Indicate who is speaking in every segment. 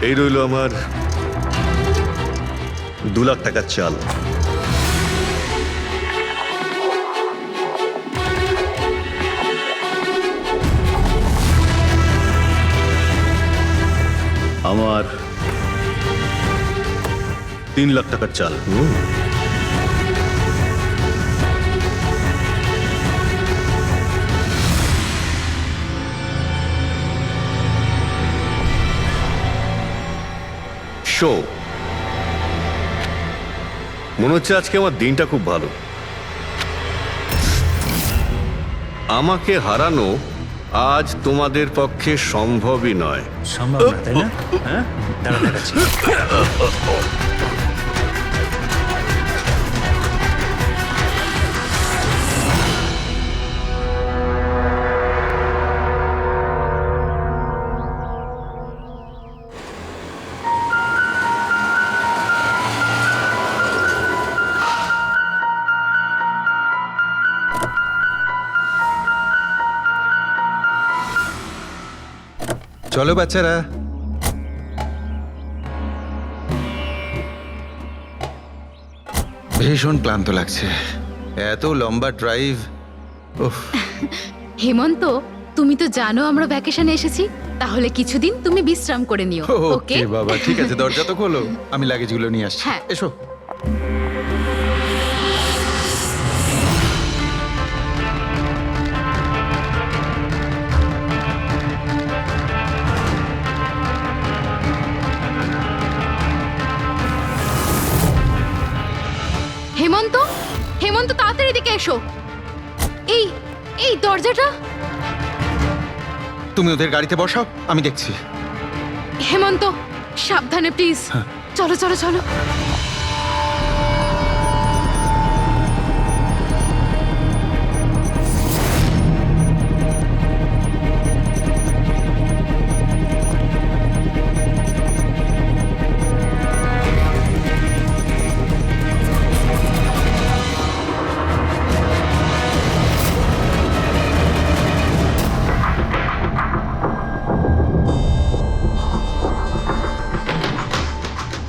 Speaker 1: এই রইল আমার 2 লাখ টাকার চাল। আমার 3 লাখ টাকার চাল। শো, মনে হচ্ছে আজকে আমার দিনটা খুব ভালো। আমাকে হারানো আজ তোমাদের পক্ষে সম্ভবই নয়।
Speaker 2: সম্ভব না, তাই না? হ্যাঁ, দাঁড়া দেখাচ্ছি।
Speaker 3: চলো বাচ্চারা, ভীষণ ক্লান্ত লাগছে, এত লম্বা ড্রাইভ।
Speaker 4: হেমন্ত, তুমি তো জানো আমরা ভ্যাকেশনে এসেছি, তাহলে কিছুদিন তুমি বিশ্রাম করে নিও। ওকে
Speaker 3: ওকে বাবা, ঠিক আছে, দরজা তো খোলো, আমি লাগেজগুলো নিয়ে আসছি।
Speaker 4: হ্যাঁ।
Speaker 3: এসো।
Speaker 4: হেমন্ত, হেমন্ত তাড়াতাড়ি এদিকে এসো। এই এই দরজাটা।
Speaker 3: তুমি ওদের গাড়িতে বসাও, আমি দেখছি।
Speaker 4: হেমন্ত, সাবধানে প্লিজ। চলো চলো চলো।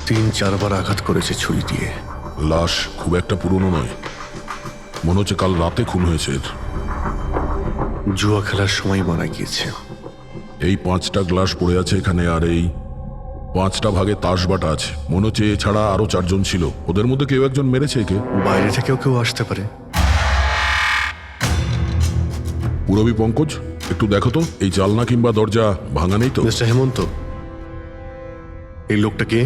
Speaker 1: তিন চারবার আঘাত করেছে ছুরি দিয়ে।
Speaker 5: লাশ খুব একটা পুরনো নয়, মনে হচ্ছে কাল রাতে খুন হয়েছে এর।
Speaker 1: জুয়া খেলার সময় মারা গিয়েছে।
Speaker 5: এই 5টা গ্লাস পড়ে আছে এখানে, আর এই 5টা ভাগে তাস বাটা আছে। মনে হচ্ছে এছাড়া আরো 4 জন ছিল, ওদের মধ্যে কেউ একজন মেরেছে একে।
Speaker 1: বাইরে থেকেও কেউ আসতে পারে।
Speaker 5: পুরবী পঙ্কজ, একটু দেখো তো এই জালনা কিংবা দরজা ভাঙা নেই তো?
Speaker 1: মিস্টার হেমন্ত, এই লোকটা কে?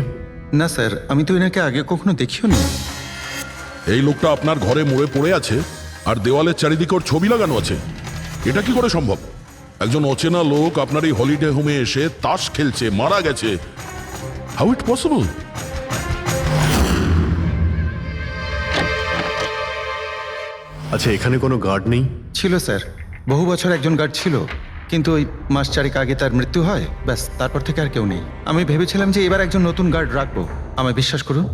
Speaker 3: না স্যার, আমি তো এনাকে আগে কখনো দেখিও নি।
Speaker 5: এই লোকটা আপনার ঘরে মরে পড়ে আছে আর দেওয়ালের চারিদিকে ওর ছবি লাগানো আছে। এটা কি করে সম্ভব? একজন অচেনা লোক আপনার এই হলিডে হোমে এসে তাস খেলছে, মারা গেছে। How it possible?
Speaker 1: আচ্ছা, এখানে কোনো গার্ড নেই?
Speaker 3: ছিল স্যার, বহু বছর একজন গার্ড ছিল, কিন্তু ওই মাস চারেক আগে তার মৃত্যু হয়, ব্যাস তারপর থেকে আর কেউ নেই। আমি ভেবেছিলাম যে এবার একজন নতুন গার্ড রাখবো। আমায় বিশ্বাস করুন,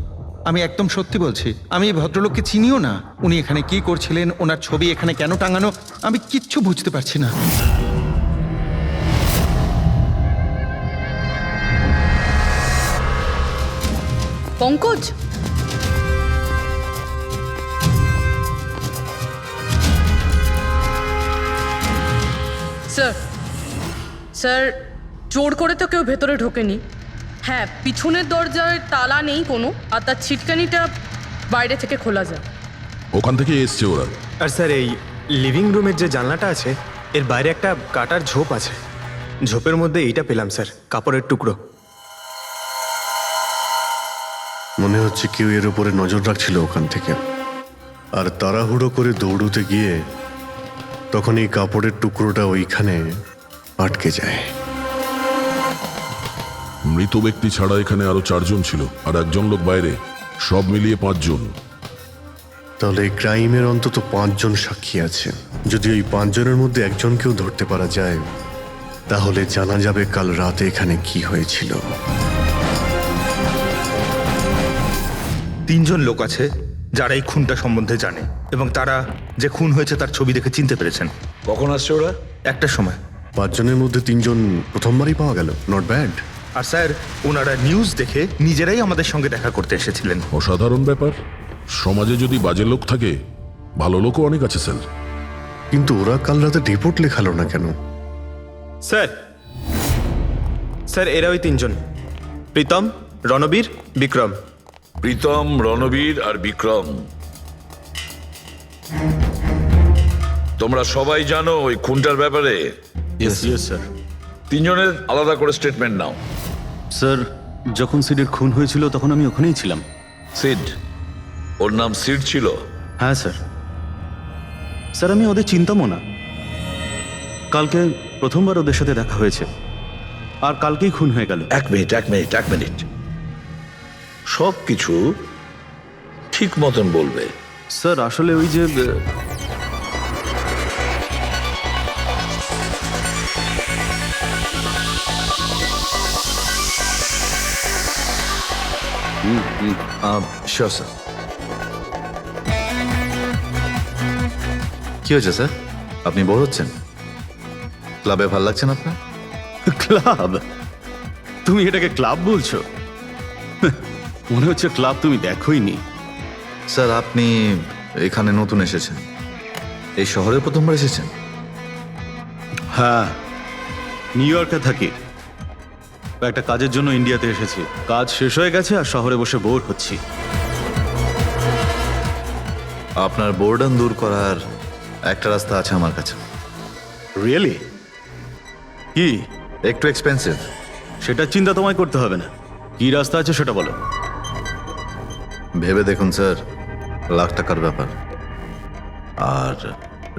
Speaker 3: আমি একদম সত্যি বলছি, আমি এই ভদ্রলোককে চিনিও না। উনি এখানে কি করছিলেন, ওনার ছবি এখানে কেন টাঙানো, আমি কিচ্ছু বুঝতে পারছি না।
Speaker 6: পঙ্কজ, স্যার স্যার, জোর করে তো কেউ ভেতরে ঢোকেনি। হ্যাঁ, পিছনের দরজায় তালা নেই কোনো, আর তার ছিটকানিটা বাইরে থেকে খোলা যায়।
Speaker 5: ওখান থেকে এসছে ওরা।
Speaker 2: আর স্যার, এই লিভিং রুমের যে জানলাটা আছে, এর বাইরে একটা কাটার ঝোপ আছে। ঝোপের মধ্যে এইটা পেলাম স্যার, কাপড়ের টুকরো।
Speaker 1: মনে হচ্ছে কেউ এর উপরে নজর রাখছিল ওখান থেকে, আর তাড়াহুড়ো করে দৌড়তে গিয়ে তখন এই কাপড়ের টুকরোটা ওইখানে আটকে যায়।
Speaker 5: মৃত ব্যক্তি ছাড়া এখানে আরো 4 জন ছিল, আর একজন লোক বাইরে, সব মিলিয়ে 5 জন।
Speaker 1: তাহলে এই ক্রাইমের অন্তত 5 জন সাক্ষী আছে। যদি ওই 5 জনের মধ্যে একজনকেও ধরতে পারা যায়, তাহলে জানা যাবে কাল রাতে এখানে কি হয়েছিল।
Speaker 7: 3 জন লোক আছে যারা এই খুনটা সম্বন্ধে জানে, এবং তারা যে খুন হয়েছে তার ছবি দেখে চিনতে পেরেছেন।
Speaker 8: কখন আসছে ওরা?
Speaker 7: একটা সময়।
Speaker 1: 5 জনের মধ্যে 3 জন প্রথমবারই পাওয়া গেল, নট ব্যাড।
Speaker 7: আর স্যার ওনারা নিউজ দেখে নিজেরাই আমাদের সঙ্গে দেখা করতে এসেছিলেন।
Speaker 5: অসাধারণ ব্যাপার। সমাজে যদি বাজে লোক থাকে, ভালো লোকও অনেক আছে স্যার।
Speaker 1: কিন্তু ওরা কাল রাতে রিপোর্ট লেখালো না কেন?
Speaker 2: স্যার স্যার এরা ওই তিনজন, প্রীতম, রণবীর, বিক্রম।
Speaker 8: প্রীতম, রণবীর আর বিক্রম, তোমরা সবাই জানো ওই খুনটার ব্যাপারে।
Speaker 9: স্যার।
Speaker 8: তিনজনের আলাদা করে স্টেটমেন্ট নাও।
Speaker 9: স্যার, যখন সিডের খুন হয়েছিল তখন আমি ওখানেই ছিলাম।
Speaker 8: সিড, ওর নাম সিড ছিল?
Speaker 9: হ্যাঁ স্যার। স্যার, আমি ওদের চিনতামও না। কালকে প্রথমবার ওদের সাথে দেখা হয়েছে, আর কালকেই খুন হয়ে গেল।
Speaker 8: এক মিনিট, সব কিছু ঠিক মতন বলবে।
Speaker 9: স্যার, আসলে ওই যে
Speaker 10: শিওর স্যার। কি হয়েছে স্যার? আপনি বোর হচ্ছেন? ক্লাবে ভাল লাগছে না আপনার?
Speaker 9: ক্লাব? তুমি এটাকে ক্লাব বলছো? মনে হচ্ছে ক্লাব তুমি দেখোইনি।
Speaker 10: স্যার, আপনি এখানে নতুন এসেছেন, এই শহরে প্রথমবার এসেছেন?
Speaker 9: হ্যাঁ, নিউ ইয়র্কে থাকি। একটা কাজের জন্য ইন্ডিয়াতে এসেছি। কাজ শেষ হয়ে গেছে আর শহরে বসে বোর হচ্ছি।
Speaker 10: আপনার বোর্ডন দূর করার একটা রাস্তা আছে আমার কাছে।
Speaker 9: রিয়েলি? কি?
Speaker 10: একটু এক্সপেন্সিভ।
Speaker 9: সেটা চিন্তা তোমায় করতে হবে না। কি রাস্তা আছে সেটা বলো।
Speaker 10: ভেবে দেখুন স্যার, লাখ টাকার ব্যাপার, আর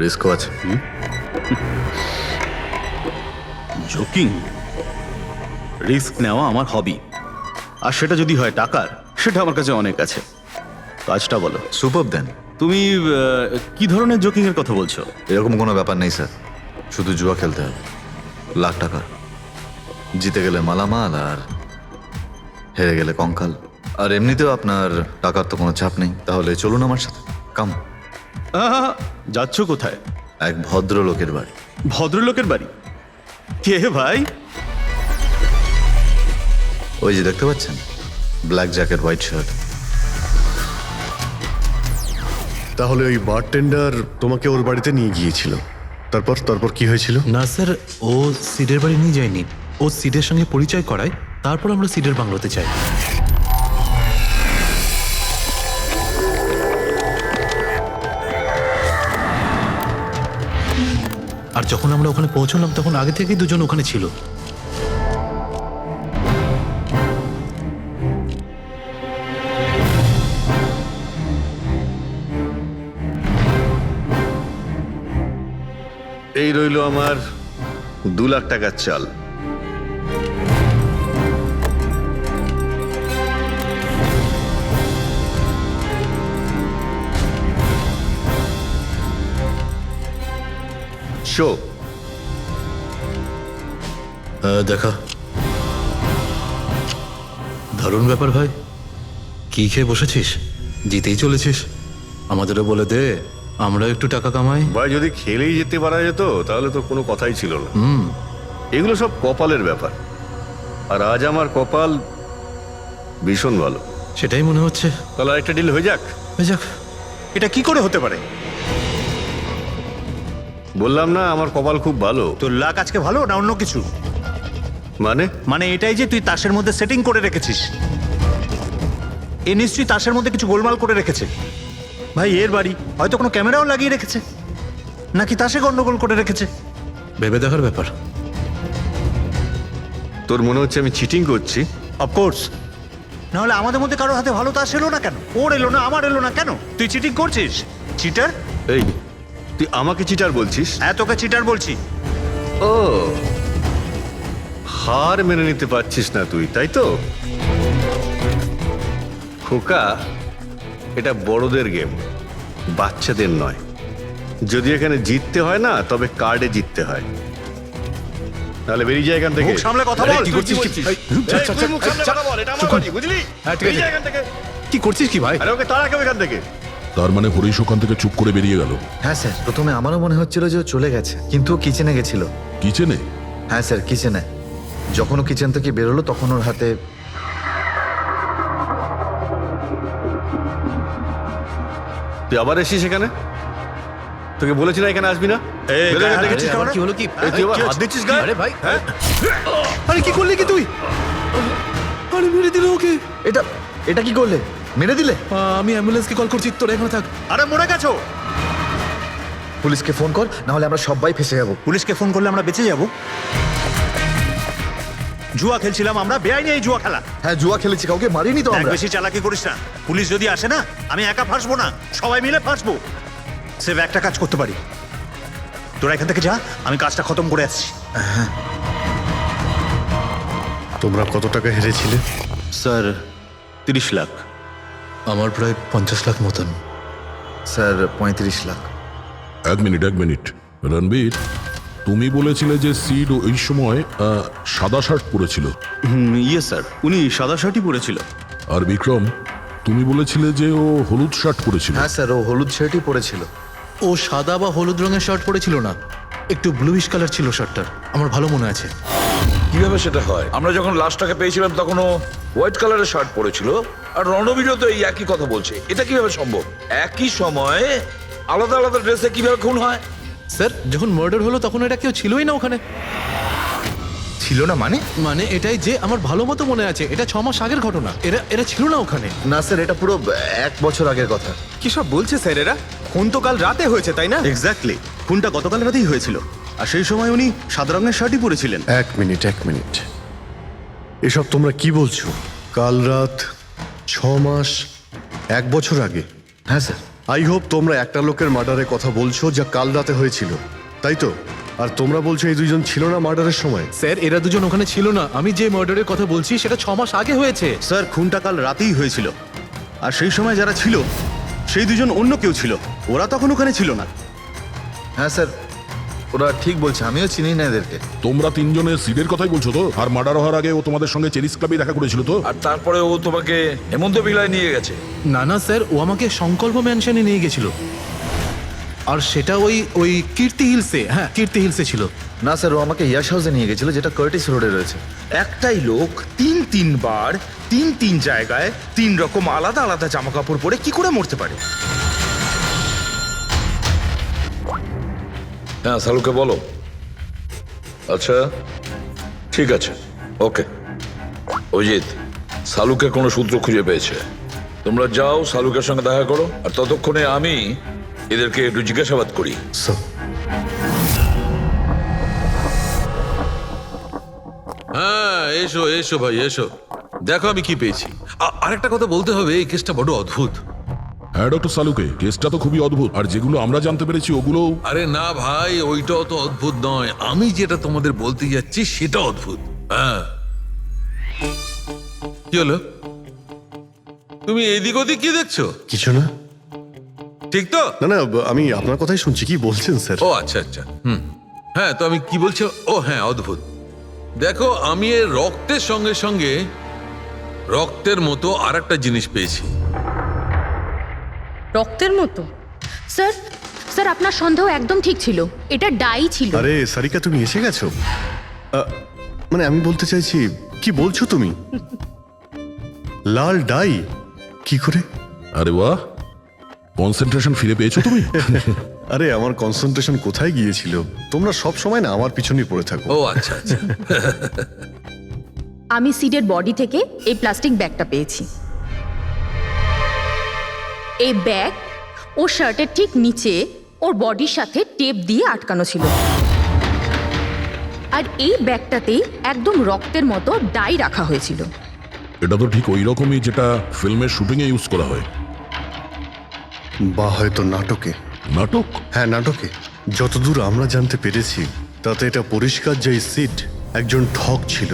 Speaker 10: রিস্কও আছে।
Speaker 9: জোকিং? রিস্ক নেওয়া আমার হবি, আর সেটা যদি হয় টাকার, সেটা আমার কাছে অনেক আছে। কাজটা বলো।
Speaker 10: সুপার দেন।
Speaker 9: তুমি কি ধরনের জোকিং এর কথা বলছো?
Speaker 10: এরকম কোনো ব্যাপার নেই স্যার, শুধু জুয়া খেলতে হবে। লাখ টাকা, জিতে গেলে মালামাল, আর হেরে গেলে কঙ্কাল। আর এমনিতেও আপনার টাকার তো কোনো চাপ নেই। তাহলে চলুন আমার সাথে, কাম।
Speaker 9: যাচ্ছ কোথায়?
Speaker 10: এক ভদ্রলোকের বাড়ি।
Speaker 9: ভদ্রলোকের বাড়ি? কে ভাই?
Speaker 10: ওই যে দেখতে পাচ্ছেন, ব্ল্যাক জ্যাকেট, হোয়াইট শার্ট।
Speaker 1: তাহলে ওই বারটেন্ডার তোমাকে ওর বাড়িতে নিয়ে গিয়েছিল, তারপর কি হয়েছিল?
Speaker 11: না স্যার, ও সিডের বাড়ি নিয়ে যায়নি। ও সিডের সঙ্গে পরিচয় করায়, তারপর আমরা সিডের বাংলোতে যাই। আর যখন আমরা ওখানে পৌঁছলাম তখন আগে থেকেই দুজন ওখানে ছিল।
Speaker 1: এই রইল আমার 2 লাখ টাকার চাল। শো
Speaker 11: দেখা। দারুণ ব্যাপার ভাই। কি খেয়ে বসেছিস? জিতেই চলেছিস। আমাদেরও বলে দে, আমরা একটু টাকা কামাই।
Speaker 1: ভাই, যদি খেলেই যেতে পারা যেত তাহলে তো কোনো কথাই ছিল না। এগুলো সব কপালের ব্যাপার, আর আজ আমার কপাল ভীষণ ভালো।
Speaker 11: সেটাই মনে হচ্ছে।
Speaker 1: তাহলে আরেকটা ডিল হয়ে যাক।
Speaker 11: হয়ে যাক।
Speaker 7: এটা কি করে হতে পারে?
Speaker 1: বললাম না আমার কপাল খুব ভালো।
Speaker 7: তোর লাক আজকে ভালো না অন্য কিছু?
Speaker 1: মানে
Speaker 7: এটাই যে তুই তাসের মধ্যে সেটিং করে রেখেছিস। এ নিশ্চয়ই তাসের মধ্যে কিছু গোলমাল করে রেখেছে। ভাই, এর বাড়ি হয়তো কোনো ক্যামেরাও লাগিয়ে রেখেছে, নাকি তাসে গন্ডগোল করে রেখেছে।
Speaker 11: ভেবে দেখার ব্যাপার।
Speaker 1: তোর মনে হচ্ছে আমি চিটিং করছি?
Speaker 7: অফকোর্স, নাহলে আমাদের মধ্যে কারো হাতে ভালো তাস এলো না কেন? ওর এলো না, আমার এলো না কেন? তুই চিটিং করছিস? চিটার?
Speaker 1: এই, তুই আমাকে চিটার বলছিস?
Speaker 7: হ্যাঁ, তোকে চিটার বলছি।
Speaker 1: ও, হার মেনে নিতে পারছিস না তুই, তাই তো? খোকা, এটা বড়দের গেম, বাচ্চাদের নয়। যদি এখানে জিততে হয় না, তবে কার্ডে জিততে হয়। তাহলে বেরিয়ে যায় এখান থেকে।
Speaker 7: মুখ সামলে কথা বল।
Speaker 1: কি করছিস কি? তুই মুখ সামলে কথা বল, এটা আমার বাড়ি, বুঝলি? বেরিয়ে যা এখান থেকে।
Speaker 11: কি করছিস কি ভাই?
Speaker 1: আরে ওকে তাড়া কেউ এখান থেকে।
Speaker 5: তার মানে হরিশ ওখান থেকে চুপ করে বেরিয়ে গেল?
Speaker 10: হ্যাঁ স্যার, প্রথমে আমারও মনে হচ্ছিল যে ও চলে গেছে, কিন্তু ও কিচেনে গেছিল।
Speaker 5: কিচেনে?
Speaker 10: হ্যাঁ স্যার, কিচেনে। যখন ও কিচেন থেকে বেরোলো তখন ওর হাতে
Speaker 11: তুই আবার এসিস এখানে? তোকে বলেছি না এখানে আসবি না? দেখেছিস কি হলো? কি তুই আবার হাত দিচ্ছিস গায়ে? আরে ভাই, আরে কি করলি কি তুই? আরে মেরে দিল ওকে।
Speaker 10: এটা এটা কি করলে? মেরে দিলে?
Speaker 11: আমি অ্যাম্বুলেন্সকে কল করছি, তোরা এখানে থাক।
Speaker 7: আরে মরে গেছো।
Speaker 10: পুলিশকে ফোন কর, না হলে আমরা সবাই ফেসে যাবো।
Speaker 7: পুলিশকে ফোন করলে আমরা বেঁচে যাব? জুয়া খেলছিলাম আমরা, বেআইনি এই জুয়া খেলা।
Speaker 10: হ্যাঁ, জুয়া খেলেছি, কাউকে মারিনি তো
Speaker 7: এক
Speaker 10: আমরা।
Speaker 7: বেশি চালাকি করিস না। পুলিশ যদি আসে না, আমি একা ফাঁসবো না, সবাই মিলে ফাঁসবো। সেভ একটা কাজ করতে পারি, তোরা এখান থেকে যা, আমি কাজটা খতম করে আসছি।
Speaker 1: তোমরা কত টাকা হেরেছিলে?
Speaker 9: স্যার 30 লাখ।
Speaker 11: আমার প্রায় 50 লাখ মতন।
Speaker 10: স্যার 35 লাখ।
Speaker 5: এক মিনিট রণবীর, তুমি বলেছিলে যে সিড ওই সময় সাদা শার্ট পরেছিল,
Speaker 9: ইয়ে স্যার, উনি সাদা শার্টই পরেছিল।
Speaker 5: আর বিক্রম, তুমি বলেছিলে যে ও হলুদ শার্ট পরেছিল।
Speaker 10: হ্যাঁ স্যার, ও হলুদ শার্টই পরেছিল।
Speaker 11: ও সাদা বা হলুদ রঙের শার্ট পরেছিল না, একটু ব্লুইশ কালার ছিল শার্টটার, আমার ভালো মনে আছে।
Speaker 8: কিভাবে সেটা হয়? আমরা যখন লাশটাকে পেয়েছিলাম তখন ও হোয়াইট কালারের শার্ট পরেছিল, আর রণবীরও তো এই একই কথা বলছে। এটা কিভাবে সম্ভব? একই সময়ে আলাদা আলাদা ড্রেসে কিভাবে খুন হয়?
Speaker 11: স্যার, যখন মার্ডার হলো তখন এটা কেউ ছিলই না ওখানে।
Speaker 3: ছিল না মানে?
Speaker 11: মানে এটাই যে আমার ভালো মতো মনে আছে, এটা 6 মাস আগের ঘটনা। এরা ছিল না ওখানে।
Speaker 10: না স্যার, এটা পুরো 1 বছর আগের কথা।
Speaker 2: কি সব বলছে স্যার এরা? খুন তো কাল রাতে হয়েছে, তাই না?
Speaker 9: এক্স্যাক্টলি, খুনটা গতকাল রাতেই হয়েছিল, আর সেই সময় উনি সাদা রঙের শার্টই পরেছিলেন।
Speaker 1: এক মিনিট, এসব তোমরা কি বলছো? কাল রাত, 6 মাস, 1 বছর আগে?
Speaker 10: হ্যাঁ স্যার।
Speaker 1: আই হোপ তোমরা একটা লোকের মার্ডারের কথা বলছো যা কাল রাতে হয়েছিল, তাই তো? আর তোমরা বলছো এই দুইজন ছিল না মার্ডারের সময়?
Speaker 11: স্যার, এরা দুজন ওখানে ছিল না। আমি যে মার্ডারের কথা বলছি সেটা 6 মাস আগে হয়েছে।
Speaker 9: স্যার, খুনটা কাল রাতেই হয়েছিল, আর সেই সময় যারা ছিল সেই দুজন অন্য কেউ ছিল, ওরা তখন ওখানে ছিল না।
Speaker 10: হ্যাঁ স্যার, ওরা ঠিক বলছে, আমিও চিনি না এদেরকে।
Speaker 5: তোমরা তিনজনের সিডের কথাই বলছো তো? আর মার্ডার হওয়ার আগে ও তোমাদের সঙ্গে চেরিস ক্লাবে দেখা করেছিল তো?
Speaker 8: আর তারপরে ও তোমাকে হেমন্ত বিলায় নিয়ে গেছে।
Speaker 11: না স্যার, ও আমাকে সংকল্প ম্যানশনে নিয়ে গেছিল, আর সেটা ওই কীর্তি হিলসে। হ্যাঁ, কীর্তি হিলসে ছিল।
Speaker 10: না স্যার, ও আমাকে ইয়াশ হাউসে নিয়ে গেছিল, যেটা কার্টিস রোডে রয়েছে।
Speaker 12: একটাই লোক 3বার 3 জায়গায় 3 রকম আলাদা আলাদা জামা কাপড় পরে কি করে মরতে পারে?
Speaker 8: হ্যাঁ, সালুকে বলো। আচ্ছা, ঠিক আছে, ওকে। অজিত, সালুকে কোনো সূত্র খুঁজে পেয়েছে। তোমরা যাও, সালুকের সঙ্গে দেখা করো, আর ততক্ষণে আমি এদেরকে একটু জিজ্ঞাসাবাদ করি।
Speaker 13: হ্যাঁ, এসো ভাই, এসো। দেখো আমি কি পেয়েছি। আরেকটা কথা বলতে হবে, এই কেসটা বড় অদ্ভুত।
Speaker 5: হ্যাঁ ডক্টর সালুকে, কেসটা তো খুবই অদ্ভুত, আর যেগুলো আমরা জানতে পেরেছি ওগুলো।
Speaker 13: আরে না ভাই, ওইটাও তো অদ্ভুত নয়, আমি যেটা তোমাদের বলতে যাচ্ছি সেটা অদ্ভুত। হ্যাঁ, কি হলো? তুমি এদিক ওদিক কি দেখছো?
Speaker 1: কিছু না।
Speaker 13: ঠিক তো?
Speaker 1: না, আমি আপনার কথাই শুনছি। কি বলছেন স্যার?
Speaker 13: ও আচ্ছা, হ্যাঁ, তো আমি কি বলছি? ও হ্যাঁ, অদ্ভুত। দেখো, আমি এর রক্তের সঙ্গে সঙ্গে রক্তের মতো আর একটা জিনিস পেয়েছি।
Speaker 6: রক্তের মতো?
Speaker 4: স্যার আপনার সন্দেহ একদম ঠিক ছিল, এটা ডাই ছিল।
Speaker 1: আরে সারিকা, তুমি এসে গেছো? মানে আমি বলতে চাইছি, কি বলছো তুমি? লাল ডাই? কি করে?
Speaker 5: আরে বাহ, কনসেন্ট্রেশন ফিরে পেয়েছো তুমি?
Speaker 1: আরে আমার কনসেন্ট্রেশন কোথায় গিয়েছিল? তোমরা সব সময় না আমার পিছনেই পড়ে থাকো।
Speaker 13: ও আচ্ছা।
Speaker 4: আমি সিডের বডি থেকে এই প্লাস্টিক ব্যাগটা পেয়েছি। এই ব্যাগ ওর শার্টের ঠিক নিচে ওর বডির সাথে টেপ দিয়ে আটকানো ছিল, আর এই ব্যাগটাতেই একদম রক্তের মতো ডাই রাখা হয়েছিল।
Speaker 5: এটা তো ঠিক ওই রকমই যেটা ফিল্মের শুটিং এ ইউজ করা হয়।
Speaker 1: বা হয়তো নাটকে।
Speaker 5: নাটক?
Speaker 1: হ্যাঁ, নাটকে। যতদূর আমরা জানতে পেরেছি তাতে এটা পরিষ্কার যে সিড একজন ঠক ছিল।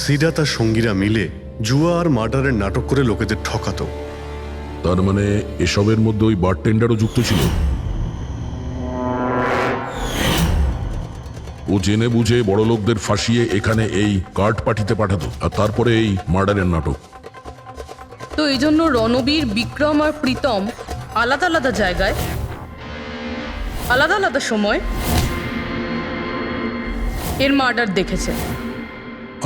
Speaker 1: সিডা তার সঙ্গীরা মিলে জুয়া আর মার্ডারের নাটক করে লোকেদের ঠকাতো।
Speaker 5: তার মানে এসবের মধ্যে ওই বারটেন্ডারও যুক্ত ছিল। ও জেনে বুঝে বড় লোকদের ফাঁসিয়ে এখানে এই কার্ড পার্টিতে পাঠাতো, আর তারপরে এই মার্ডারের নাটক।
Speaker 6: তো এই জন্য রণবীর, বিক্রম আর প্রীতম আলাদা আলাদা জায়গায় আলাদা আলাদা সময় এর মার্ডার দেখেছে।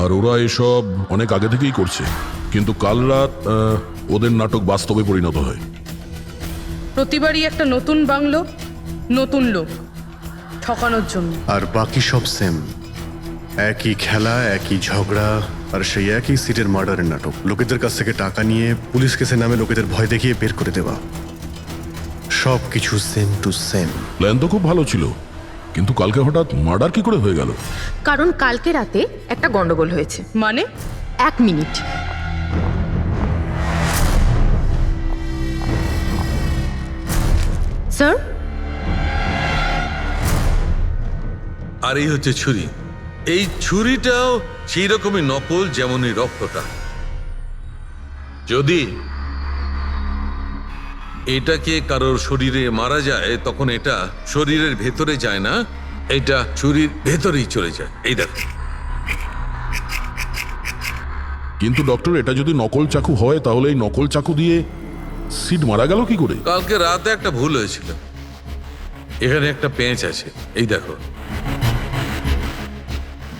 Speaker 5: আর ওরা এসব অনেক আগে থেকেই করছে, কিন্তু কাল রাত ওদের নাটক বাস্তবে পরিণত হয়।
Speaker 6: প্রতিবারই একটা নতুন বাংলো, নতুন লোক ঠকানোর জন্য।
Speaker 1: আর বাকি সব সেম, একই খেলা, একই ঝগড়া, আর সেই একই সিটের মার্ডারের নাটক। লোকেদের কাছ থেকে টাকা নিয়ে পুলিশ কেসে নামে লোকেদের ভয় দেখিয়ে বের করে দেওয়া, সব কিছু সেম টু সেম।
Speaker 5: প্ল্যান তো খুব ভালো ছিল, কিন্তু কালকে হঠাৎ মার্ডার কি করে হয়ে গেল?
Speaker 14: কারণ কালকে রাতে একটা গন্ডগোল হয়েছে।
Speaker 6: মানে?
Speaker 14: 1 মিনিট। স্যার,
Speaker 13: আর এই হচ্ছে ছুরি। এই ছুরিটাও সেই রকমই নকল যেমনই রক্তটা। যদি এটাকে কারোর শরীরে মারা যায় তখন এটা শরীরের ভেতরে যায় না, এটা ছুরির ভেতরেই চলে যায়। এই দেখো।
Speaker 5: কিন্তু ডক্টর, এটা যদি নকল চাকু হয় তাহলে এই নকল চাকু দিয়ে সিড মারা গেল কি করে?
Speaker 13: কালকে রাতে একটা ভুল হয়েছিল। এখানে একটা পেঁচ আছে, এই দেখো।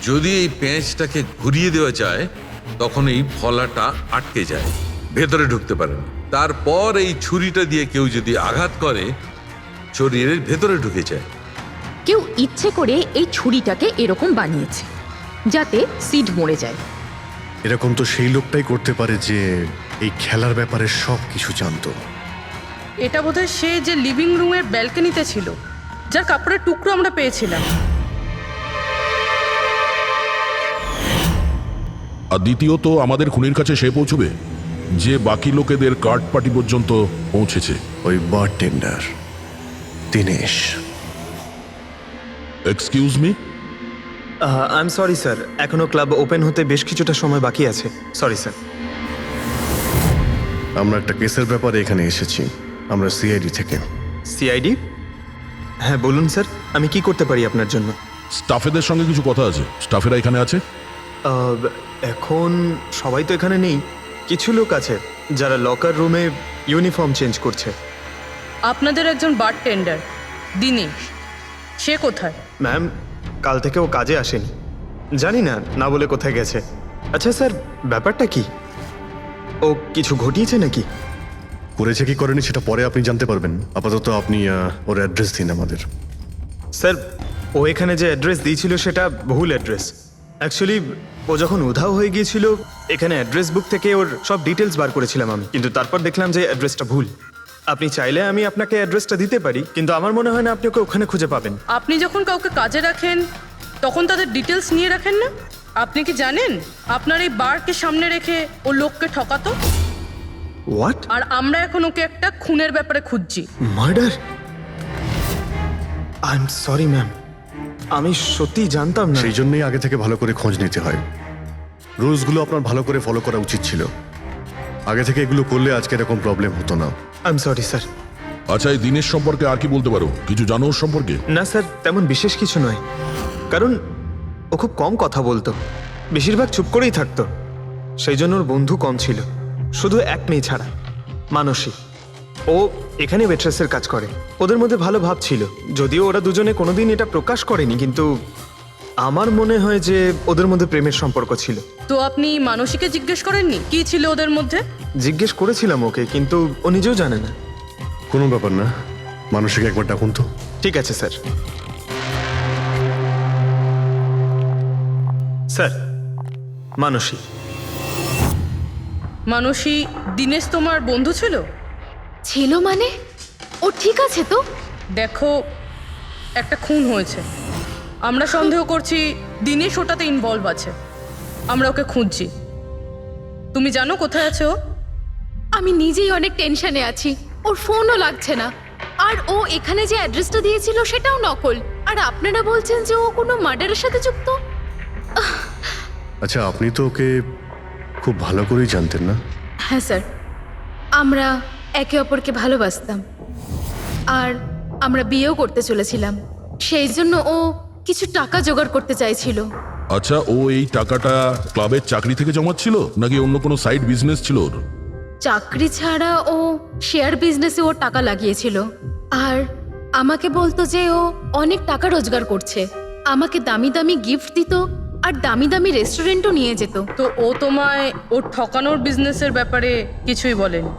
Speaker 13: যদি এই পেঁচটাকে ঘুরিয়ে দেওয়া যায় তখন এই ফলাটা আটকে যায়, ভেতরে ঢুকতে পারে না। তারপর এই ছুরিটা দিয়ে কেউ যদি আঘাত করে শরীরের ভেতরে ঢুকে যায়।
Speaker 14: কেউ ইচ্ছে করে এই ছুরিটাকে এরকম বানিয়েছে যাতে সিড মরে যায়।
Speaker 1: এরকম তো সেই লোকটাই করতে পারে যে এই খেলার ব্যাপারে সব কিছু জানতো।
Speaker 6: এটা বোধহয় সে যে লিভিং রুমের ব্যালকনিতে ছিল, যার কাপড়ের টুকরো আমরা পেয়েছিলাম।
Speaker 5: আর দ্বিতীয়ত, আমাদের খুনির কাছে সে পৌঁছবে যে বাকি লোকেদের কার্ড পার্টি পর্যন্ত পৌঁছেছে।
Speaker 1: ওই bartender Dinesh.
Speaker 5: Excuse me?
Speaker 2: I am sorry sir, এখনো ক্লাব ওপেন হতে বেশ কিছুটা সময় বাকি আছে। Sorry sir.
Speaker 1: আমরা একটা কেসের ব্যাপারে এখানে এসেছি, আমরা সিআইডি থেকে।
Speaker 2: সিআইডি? হ্যাঁ বলুন স্যার, আমি কি করতে পারি আপনার জন্য?
Speaker 5: স্টাফেদের সঙ্গে কিছু কথা আছে। স্টাফেরা এখানে আছে?
Speaker 2: এখন সবাই তো এখানে নেই, কিছু লোক আছে যারা লকার রুমে ইউনিফর্ম চেঞ্জ করছে।
Speaker 6: আপনাদের একজন বারটেন্ডার দিনেশ, সে কোথায়?
Speaker 2: ম্যাম, কাল থেকে ও কাজে আসেনি, জানি না না বলে কোথায় গেছে। আচ্ছা স্যার, ব্যাপারটা কি? ও কিছু ঘটিয়েছে নাকি?
Speaker 1: করেছে কি করেনি সেটা পরে আপনি জানতে পারবেন। আপাতত আপনি ওর অ্যাড্রেস দিন আমাদের।
Speaker 2: স্যার, ও এখানে যে অ্যাড্রেস দিয়েছিল সেটা ভুল অ্যাড্রেস। অ্যাকচুয়ালি ও যখন উধাও হয়ে গিয়েছিল এখানে অ্যাড্রেস বুক থেকে ওর সব ডিটেলস বার করেছিলাম আমি, কিন্তু তারপর দেখলাম যে অ্যাড্রেসটা ভুল। আপনি চাইলে আমি আপনাকে অ্যাড্রেসটা দিতে পারি, কিন্তু আমার মনে হয় না আপনি ওকে ওখানে খুঁজে পাবেন।
Speaker 6: আপনি যখন কাউকে কাজে রাখেন তখন তাদের ডিটেলস নিয়ে রাখেন না? আপনি কি জানেন আপনার এই বারকে সামনে রেখে ও লোককে ঠকাতো?
Speaker 2: হোয়াট?
Speaker 6: আর আমরা এখন ওকে একটা খুনের ব্যাপারে খুঁজছি।
Speaker 2: Murder? I am sorry ma'am, আমি সত্যি জানতাম না।
Speaker 1: সেই জন্যই আগে থেকে ভালো করে খোঁজ নিতে হয়। রুলসগুলো আপনার ভালো করে ফলো করা উচিত ছিল। আগে থেকে এগুলো করলে আজকে এরকম প্রবলেম হতো না।
Speaker 2: I am sorry sir.
Speaker 5: আচ্ছা, এই দিনের সম্পর্কে আর কি বলতে পারো? কিছু জানো ওর সম্পর্কে?
Speaker 2: না স্যার, তেমন বিশেষ কিছু নয়, কারণ ও খুব কম কথা বলতো, বেশিরভাগ চুপ করেই থাকতো। সেই জন্য ওর বন্ধু কম ছিল, শুধু এক মেয়ে ছাড়া, মানসী। ও এখানে ওয়েট্রেসের কাজ করে। ওদের মধ্যে ভালো ভাব ছিল, যদিও ওরা দুজনে কোনোদিন এটা প্রকাশ করেনি, কিন্তু আমার মনে হয় যে ওদের মধ্যে প্রেমের সম্পর্ক ছিল।
Speaker 6: তো আপনি মানসীকে জিজ্ঞেস করেননি কি ছিল ওদের মধ্যে?
Speaker 2: জিজ্ঞেস করেছিলাম ওকে, কিন্তু ও নিজেও জানে না।
Speaker 1: কোনো ব্যাপার না, মানসীকে একবার ডাকুন তো।
Speaker 2: ঠিক আছে স্যার। স্যার, মানসী।
Speaker 6: মানসী, দিনেশ তোমার বন্ধু ছিল?
Speaker 4: ছিল মানে? ও ঠিক আছে তো?
Speaker 6: দেখো, একটা খুন হয়েছে, আমরা সন্দেহ করছি দিনেশ ওটাতে ইনভলভ আছে। আমরা ওকে খুঁজছি। তুমি জানো কোথায় আছে ও?
Speaker 4: আমি নিজেই অনেক টেনশনে আছি, ওর ফোনও লাগছে না। আর ও এখানে যে অ্যাড্রেসটা দিয়েছিল সেটাও নকল। আর আপনারা বলছেন যে ও কোনো মার্ডারের সাথে যুক্ত?
Speaker 1: আচ্ছা, আপনি তো ওকে খুব ভালো করেই জানতেন না?
Speaker 4: হ্যাঁ স্যার, আমরা একে অপরকে ভালোবাসতাম আর আমরা বিয়েও করতে চলেছিলাম। সেই জন্য ও কিছু টাকা জোগাড় করতে চাইছিল।
Speaker 5: আচ্ছা, ও এই টাকাটা ক্লাবের চাকরি থেকে জমাচ্ছিল নাকি অন্য কোনো সাইড বিজনেস ছিল ওর?
Speaker 4: চাকরি ছাড়া ও শেয়ার বিজনেসে ও টাকা লাগিয়েছিল। আর আমাকে বলতো যে ও অনেক টাকা রোজগার করছে, আমাকে দামি দামি গিফট দিত, আর দামি দামি রেস্টুরেন্টও নিয়ে যেত।
Speaker 6: তো ও তোমায় ওর ঠকানোর বিজনেসের ব্যাপারে কিছুই বলেনি?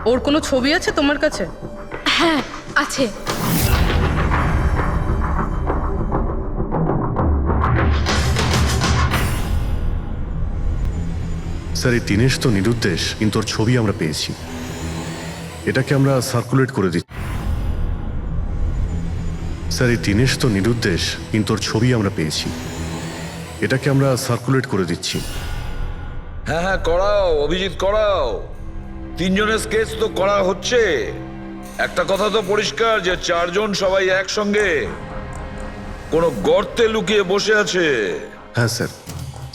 Speaker 6: ওর কোনো ছবি আছে তোমার কাছে?
Speaker 4: হ্যাঁ আছে।
Speaker 1: স্যার এই দীনেশ তো নিরুদ্দেশ, কিন্তু ওর ছবি আমরা পেয়েছি। এটাকে আমরা সার্কুলেট করে দিচ্ছি। স্যার এই দীনেশ তো নিরুদ্দেশ, কিন্তু ওর ছবি আমরা পেয়েছি। এটাকে আমরা সার্কুলেট করে দিচ্ছি।
Speaker 8: হ্যাঁ হ্যাঁ করাও অভিজিৎ, করাও। 3 জনের স্কেচ তো করা হচ্ছে। একটা কথা তো পরিষ্কার যে 4 জন সবাই একসঙ্গে কোনো গর্তে লুকিয়ে বসে আছে।
Speaker 1: হ্যাঁ স্যার।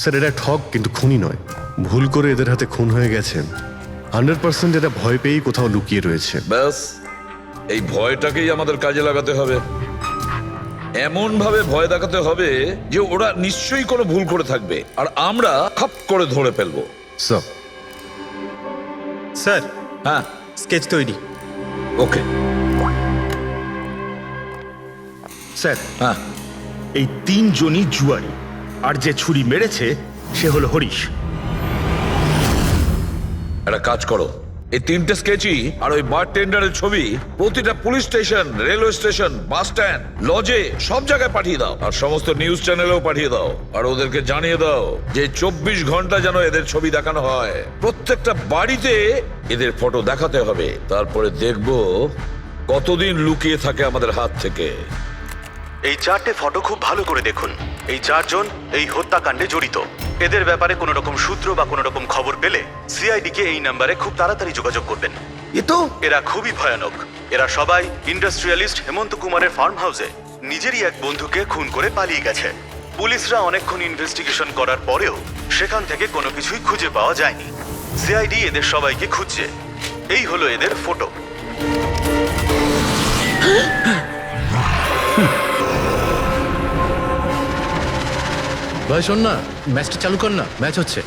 Speaker 1: স্যার এরা ঠগ কিন্তু খুনি নয়। ভুল করে এদের হাতে খুন হয়ে গেছেন। 100% এরা ভয় পেয়েই কোথাও লুকিয়ে রয়েছে।
Speaker 8: ব্যাস এই ভয়টাকেই আমাদের কাজে লাগাতে হবে। এমন ভাবে ভয় দেখাতে হবে যে ওরা নিশ্চয়ই কোনো ভুল করে থাকবে আর আমরা খপ করে ধরে ফেলবো।
Speaker 1: স্যার
Speaker 7: স্যার
Speaker 8: হ্যাঁ
Speaker 7: স্কেচ তৈরি।
Speaker 8: ওকে
Speaker 12: স্যার
Speaker 8: হ্যাঁ
Speaker 12: এই 3 জনই জুয়ারি, আর যে ছুরি মেরেছে সে হলো হরিশ।
Speaker 8: একটা কাজ করো, এই 3টে স্কেচই আর ওই বারটেন্ডারের ছবি প্রতিটা police station, railway station, bus stand, লজে সব জায়গায় পাঠিয়ে দাও। আর সমস্ত নিউজ চ্যানেলেও পাঠিয়ে দাও। আর ওদেরকে জানিয়ে দাও যে 24 ঘন্টা যেন এদের ছবি দেখানো হয়। প্রত্যেকটা বাড়িতে এদের ফটো দেখাতে হবে। তারপরে দেখবো কতদিন লুকিয়ে থাকে আমাদের হাত থেকে।
Speaker 11: এই 4টে ফটো খুব ভালো করে দেখুন। এই 4 জন এই হত্যাকাণ্ডে জড়িত। এদের ব্যাপারে কোনো রকম সূত্র বা কোনো রকম খবর পেলে সিআইডি কে এই নাম্বারে খুব তাড়াতাড়ি যোগাযোগ করবেন। এরা খুবই ভয়ানক। এরা সবাই ইন্ডাস্ট্রিয়ালিস্ট হেমন্ত কুমারের ফার্ম হাউসে নিজেরই এক বন্ধুকে খুন করে পালিয়ে গেছে। পুলিশরা অনেকক্ষণ ইনভেস্টিগেশন করার পরেও সেখান থেকে কোনো কিছুই খুঁজে পাওয়া যায়নি। সিআইডি এদের সবাইকে খুঁজছে। এই হলো এদের ফটো।
Speaker 9: ভাই শোন না, ম্যাচটা চালু কর না, ম্যাচ হচ্ছে।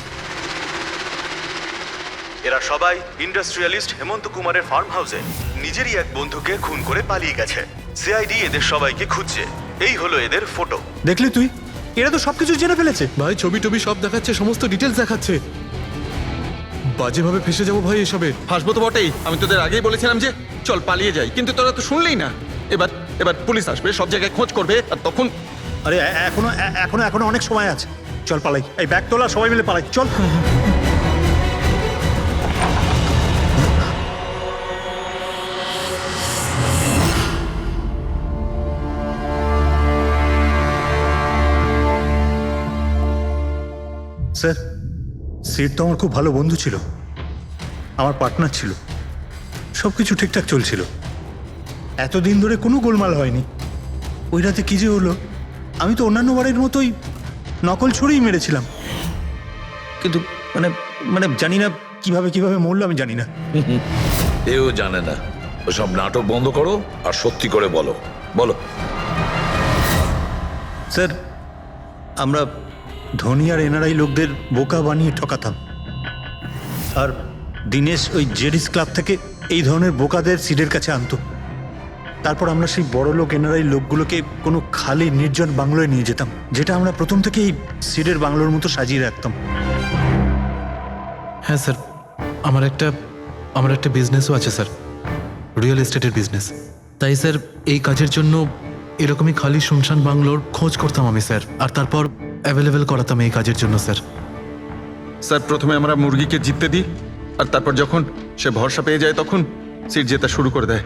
Speaker 11: এরা সবাই ইন্ডাস্ট্রিয়ালিস্ট হেমন্ত কুমারের ফার্ম হাউসে নিজেরই এক বন্ধুকে খুন করে পালিয়ে গেছে। সিআইডি এদের সবাইকে খুঁজছে। এই হলো এদের ফটো।
Speaker 7: দেখলি তুই, এরা তো সবকিছু জেনে ফেলেছে।
Speaker 9: ভাই ছবি টবি সব দেখাচ্ছে, সমস্ত ডিটেলস দেখাচ্ছে। বাজেভাবে ফেসে যাবো ভাই এসবে।
Speaker 3: হাসবো তো বটেই। আমি তোদের আগেই বলেছিলাম যে চল পালিয়ে যাই, কিন্তু তোরা তো শুনলেই না। এবার পুলিশ আসবে, সব জায়গায় খোঁজ করবে, আর তখন
Speaker 7: আরে এখনো অনেক সময় আছে। চল পালাই, এই ব্যাগ তোলা, সবাই মিলে পালাই, চল। স্যার সিট তো আমার খুব ভালো বন্ধু ছিল, আমার পার্টনার ছিল, সব কিছু ঠিকঠাক চলছিল। এতদিন ধরে কোনো গোলমাল হয়নি। ওই রাতে কি যে হলো, আমি তো অন্যান্য বারের মতোই নকল ছুরিই মেরেছিলাম, কিন্তু মানে জানি না কিভাবে মরলো, আমি জানি না।
Speaker 8: এও জানে না। ওসব নাটক বন্ধ করো আর সত্যি করে বলো।
Speaker 7: স্যার আমরা ধনী আর এনআরআই লোকদের বোকা বানিয়ে ঠকাতাম, আর দিনেশ ওই জেডিস ক্লাব থেকে এই ধরনের বোকাদের সিডের কাছে আনতো। তারপর আমরা সেই বড় লোক এনআরআই লোকগুলোকে কোনো খালি নির্জন বাংলোয় নিয়ে যেতাম, যেটা আমরা প্রথম থেকেই সিডের বাংলোর মতো সাজিয়ে রাখতাম।
Speaker 9: হ্যাঁ স্যার, আমার একটা বিজনেসও আছে স্যার, রিয়েল এস্টেটের বিজনেস। তাই স্যার এই কাজের জন্য এরকমই খালি শুনশান বাংলোর খোঁজ করতাম আমি স্যার, আর তারপর অ্যাভেলেবেল করাতাম এই কাজের জন্য স্যার।
Speaker 3: স্যার প্রথমে আমরা মুরগিকে জিততে দিই, আর তারপর যখন সে ভরসা পেয়ে যায় তখন সিট জেতা শুরু করে দেয়।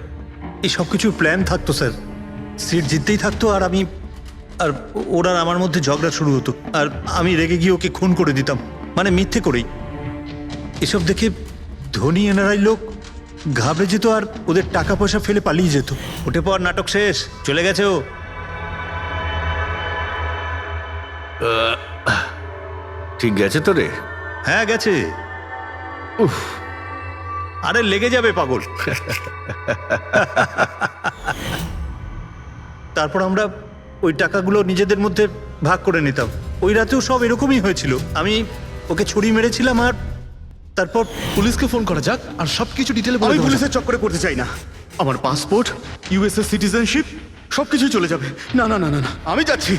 Speaker 7: এই সব কিছু প্ল্যান থাকতো স্যার, সিট জিততেই থাকতো, আর ওরা আমার মধ্যে ঝগড়া শুরু হতো, আর আমি রেগে গিয়ে ওকে খুন করে দিতাম, মানে মিথ্যে করেই। এসব দেখে ধনী এনআরআই লোক ঘাবড়ে যেত আর ওদের টাকা পয়সা ফেলে পালিয়ে যেত। ওঠে পর নাটক শেষ, চলে গেছে ও।
Speaker 11: ঠিক গেছে তো রে?
Speaker 7: হ্যাঁ গেছে। উফ, আরে লেগে যাবে পাগল। তারপর আমরা ওই টাকাগুলো নিজেদের মধ্যে ভাগ করে নিতাম। ওই রাতেও সব এরকমই হয়েছিল। আমি ওকে ছুরি মেরেছিলাম, আর তারপর
Speaker 9: পুলিশকে ফোন করা যাক আর সবকিছু ডিটেলে বলে
Speaker 12: আমি
Speaker 9: দেওয়া যাক।
Speaker 12: পুলিশের চক্করে পড়তে চাই না। আমার পাসপোর্ট, ইউএসএ সিটিজেনশিপ
Speaker 11: সবকিছুই চলে যাবে। না না না না না, আমি যাচ্ছি।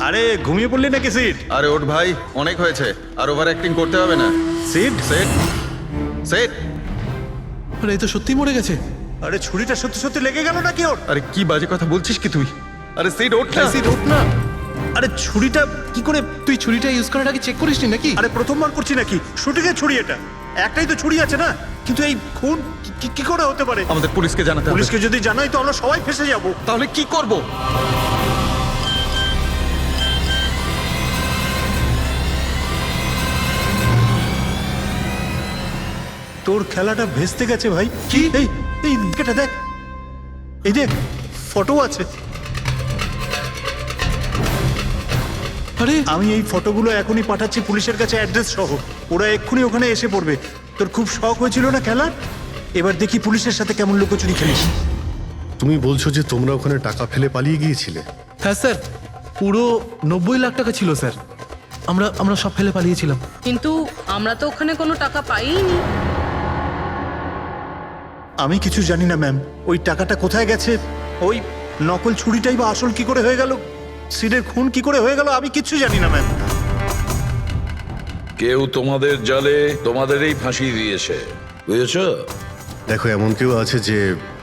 Speaker 7: আরে ঘুমিয়ে পড়লি নাকি সিড?
Speaker 3: আরে ওঠ ভাই, অনেক হয়েছে, আর ওভার অ্যাক্টিং করতে হবে না।
Speaker 7: Seed
Speaker 3: set set.
Speaker 9: আরে এই তো সত্যি মরে গেছে।
Speaker 7: আরে ছুরিটা সত্যি সত্যি লেগে গেল নাকি ওর?
Speaker 3: আরে কি বাজে কথা বলছিস কি তুই? আরে সেট ওঠ না।
Speaker 9: সিট ওঠ না।
Speaker 7: আরে ছুরিটা কি করে?
Speaker 9: তুই ছুরিটা ইউজ করার আগে চেক করিসনি নাকি?
Speaker 7: আরে প্রথমবার করছি নাকি? শুটিং এর ছুরি এটা, একটাই তো ছুরি আছে না। কিন্তু এই খুন কি করে হতে পারে?
Speaker 3: আমাদের পুলিশকে জানাতে হবে।
Speaker 7: পুলিশকে যদি জানাই তো আমরা সবাই ফেসে যাব।
Speaker 3: তাহলে কি করব?
Speaker 7: তোর খেলাটা ভেস্তে গেছে ভাই।
Speaker 3: কি?
Speaker 7: এই এই এটা দেখ, এই যে ফটো আছে।
Speaker 9: আরে
Speaker 7: আমি এই ফটোগুলো এখনই পাঠাচ্ছি পুলিশের কাছে অ্যাড্রেস সহ। ওরা এক্ষুনি ওখানে এসে পড়বে। তোর খুব শখ হয়েছিল না খেলার? এবার দেখি পুলিশের সাথে কেমন লুকোচুরি খেলিস।
Speaker 1: তুমি বলছো যে তোমরা ওখানে টাকা ফেলে পালিয়ে গিয়েছিলে?
Speaker 9: হ্যাঁ স্যার, পুরো 90 লাখ টাকা ছিল স্যার। আমরা সব ফেলে পালিয়েছিলাম।
Speaker 6: কিন্তু আমরা তো ওখানে কোনো টাকা পাইনি।
Speaker 7: আমি কিছু জানি না ম্যাম, ওই টাকাটা কোথায় গেছে, ওই নকল ছুরিটাই বা আসল কি করে হয়ে গেল, সিডের খুন কি করে হয়ে গেল, আমি কিচ্ছু জানি না ম্যাম।
Speaker 8: কেউ তোমাদের জালে তোমাদেরই ফাঁসি দিয়েছে, বুঝেছো?
Speaker 1: দেখো, এমন কেউ আছে যে